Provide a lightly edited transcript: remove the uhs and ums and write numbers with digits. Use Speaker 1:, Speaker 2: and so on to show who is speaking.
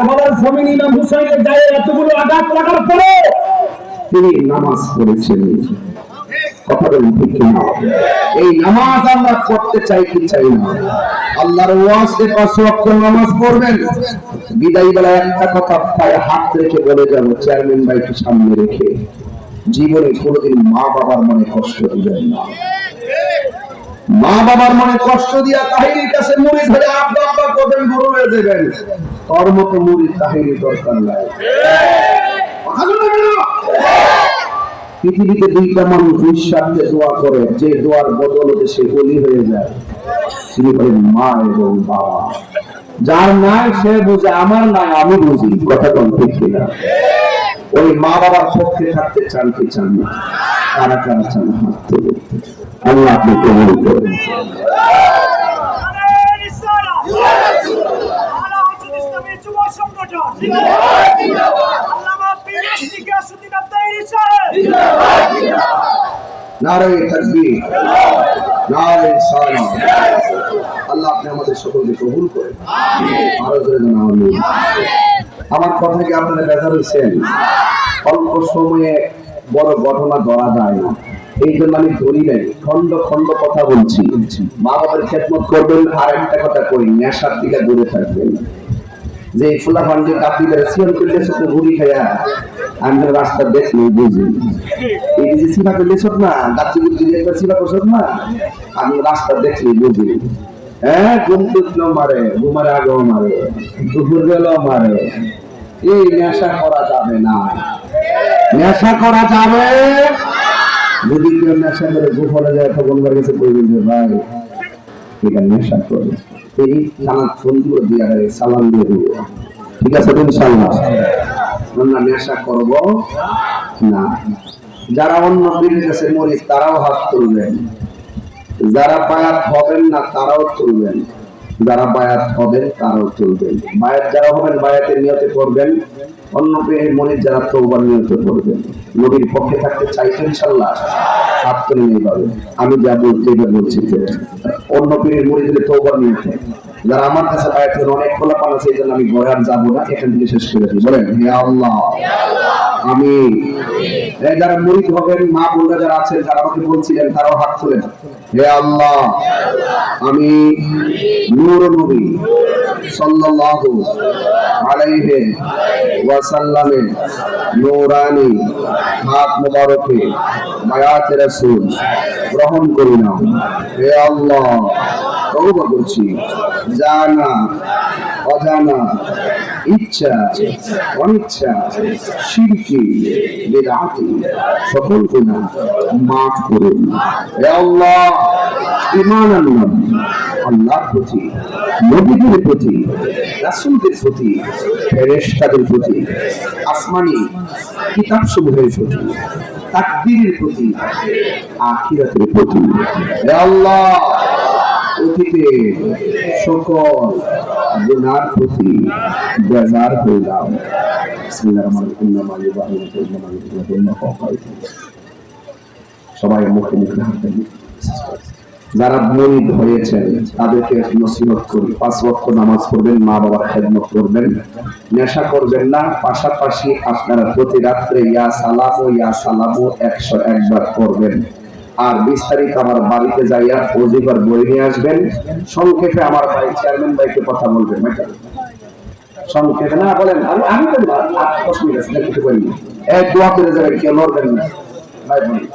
Speaker 1: আমাদের জমিন ইমাম হুসাইনের গায়ে এতগুলো আঘাত লাগার পরে তিনি নামাজ পড়েছেন। কথা বলেন ঠিক কিনা? এই নামাজ আমরা পড়তে চাই কি চাই না? আল্লাহর ওয়াজে 5 ওয়াক্ত নামাজ পড়বেন। বিদায় বেলায় একটা কথা পায়ে হাত রেখে বলে যাব, চেয়ারম্যান ভাইকে সামনে রেখে জীবনে কোনোদিন মা বাবার মনে কষ্ট দিবেন না। মা বাবার মনে কষ্ট দিয়া তাহিরির কাছে মুড়ি ধরে আব্বা আব্বা করবেন, গুরু হয়ে দেবেন। তোর মতো মুড়ি তাহিরি দরকার নাই। পৃথিবীতে দুইটা মানুষ নিঃস্বার্থে দোয়া করে, যে দোয়ার বদলতে সে ওলি হয়ে যায়, তিনি বলেন মা এবং বাবা। যার নাই সে বুঝে আমার নাই আমি বুঝি। কথা কোন ঠিক কিনা? ওই মা বাবার পক্ষে থাকতে চান কি চান না? কারা কারা চান হাত তুলে? আল্লাহ আপনি কবুল করুন। নারায়ে তাকবীর, নারায়ে সালাম। আল্লাহ আপনি আমাদের সকলকে কবুল করেন। আরো জোরে আমিন। আমার কথা কি আপনারা বেজার হয়েছেন? অল্প সময়ে বড় ঘটনা ধরা যায় না, এই জন্য আমি ধরি নাই, খন্ড খন্ড কথা বলছি। মা বাবার খেদমত করবেন। আর একটা কথা করি, নেশার দিকে দূরে থাকবেন। যে ফুলা ফান্ডে কাপড়ি করে সিয়াল করলে সব ঘুরি খায়া আমরা রাস্তা দেখলে বুঝি। এই যে সিবা করলে সব না গাছি গুছি একবার সিবা করছ না, আমি রাস্তা দেখলে বুঝি। হ্যাঁ, ঘুম তুললো মারে, ঘুমারে আগেও মারে, দুপুর বেলাও মারে। এই নেশা করা যাবে না, নেশা করা যাবে। যদি কেউ নেশা করে গোপনে যায় তখন কাছে বলবেন যে ভাই এটা নেশা করে, এই থানার ফোন দিয়ে সালাম দিয়ে দিব। ঠিক আছে তো ইনশাআল্লাহ? আমরা নেশা করব না। যারা অন্য পীরের কাছে মরিদ তারাও হাত তুলবেন, যারা বায়াত হবেন না তারাও তুলবেন, যারা বায়াত হবেন তারাও তুলবেন। বায়াত যারা হবেন বায়াতের নিয়তে করবেন, অন্য পীরের মরিদ যারা তওবার নিয়তে করবেন। নবীর পক্ষে থাকতে চাইছেন ইনশাআল্লাহ? হাত তুলে নিয়ে যাবেন। আমি যা বলতে বলছি যে অন্য পীরের মরিদের তওবার নিয়তে যারা আমার কাছে বায়াত হন, অনেক খোলাপান আছে, এই জন্য আমি ঘরে আর যাবো না, এখান থেকে শেষ করে দিই। বলেন হে আল্লাহ আমি। যারা মুরিদ হবেন মা বোনরা যারা আছেন, যারা আমাকে বলছিলেন তারাও হাত তুলেন। হে আল্লাহ আমি নূর নবী সাল্লাল্লাহু আলাইহি ওয়াসাল্লামের নূরানি হাত মুবারকে বায়াত রাসূল গ্রহণ করি না। হে আল্লাহ তওবা করছি, জানা অজানা, ইচ্ছা অনিচ্ছা, শিরকি বিদআতি সকল গুনাহ মাফ করুন। হে আল্লাহ ঈমান আনলাম আল্লাহর প্রতি, নবীদের প্রতি, রাসূলদের প্রতি, ফেরেশতাদের প্রতি, আসমানি কিতাবসমূহের প্রতি, তাকদীরের প্রতি, আখিরাতের প্রতি। হে আল্লাহ অতীতে সকল গুনার প্রতি বেজার হইলাম। সবাই মুখে মুখে হাত দেন। যারা মুরিদ হয়েছেন তাদেরকে নসিহত করি, 5 ওয়াক্ত নামাজ পড়বেন, মা বাবার খেদমত করবেন, নেশা করবেন না। পাশাপাশি আপনারা প্রতি রাত্রে ইয়া সালামু 101 বার করবেন। আর বিস্তারিত আমার বাড়িতে যাইয়া ওজিফার বই নিয়ে আসবেন। সংক্ষেপে আমার ভাই চেয়ারম্যান ভাইকে কথা বলবেন। সংক্ষেপে না বলেন, আমি তো অসুবিধা আছে কিছু বলিনি, এক দোয়া করে যাবেন, কেউ লড়বেন না ভাই বলি।